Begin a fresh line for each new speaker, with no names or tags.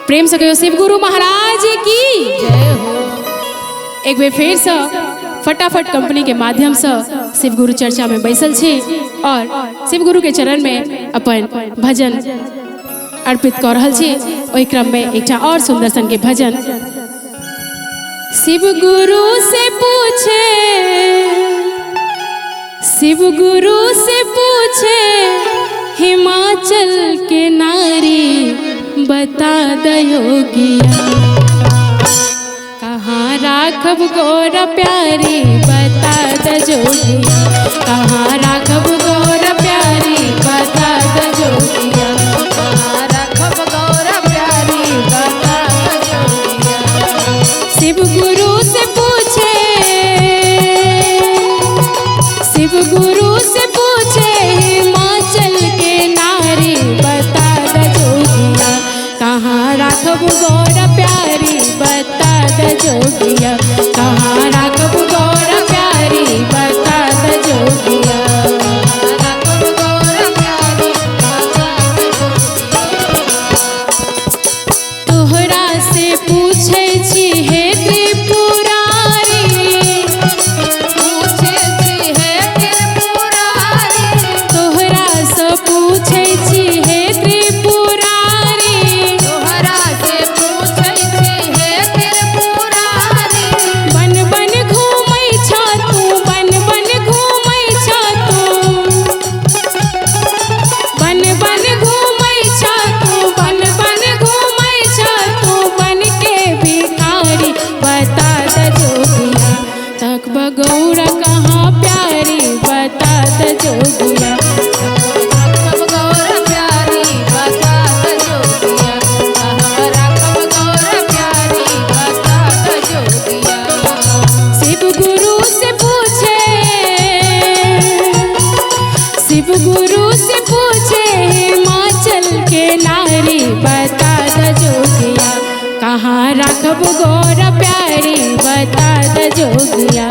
प्रेम से कहो शिव गुरु महाराज की जय हो। एक बेर फिर से फटाफट कंपनी के माध्यम से शिव गुरु चर्चा में बैसल छी और शिव गुरु के चरण में अपन भजन अर्पित कर रहल छी। ओहि क्रम में एक और सुंदर सन के भजन शिव गुरु से पूछे, शिव गुरु से पूछे हिमाचल के नारी बता दयोगिया, कहाँ राखब गोर प्यारी बता द जोगिया, कहाँ राखब गोर प्यारी बता द जोगिया, कहाँ राखब गोर प्यारी बता द जोगिया। शिव गुरु से पूछे, शिव गुरु से पूछे हिमाचल के नारी बता द जोगिया, कहाँ राखब गोर प्यारी बता द जोगिया, कहाँ राखब गोर प्यारी बता द जोगिया, राखब गोर प्यारी बता द जोगिया। तोहरा से पूछे छी हे त्रिपुरारी, पूछे छी हे त्रिपुरारी, तोहरा से पूछे छी हे त्रिपुरारी, तोहरा से पूछे छी हे त्रिपुरारी। बन बन घूमै छ तू, बन बन घूमै छ तू, बन बन घूमै छ तू, बन बन घूमै छ तू, बन के भिखारी बता द जोगिया, तक बगौर कहाँ प्यारी बता द जोगिया, राखब गौर प्यारी बता द जोगिया, कहाँ राखब गौर प्यारी बता द जोगिया। शिव गुरु से पूछे, शिव गुरु से पूछे हिमाचल के नारी बता द जोगिया, कहाँ राखब गोर प्यारी बता द जोगिया,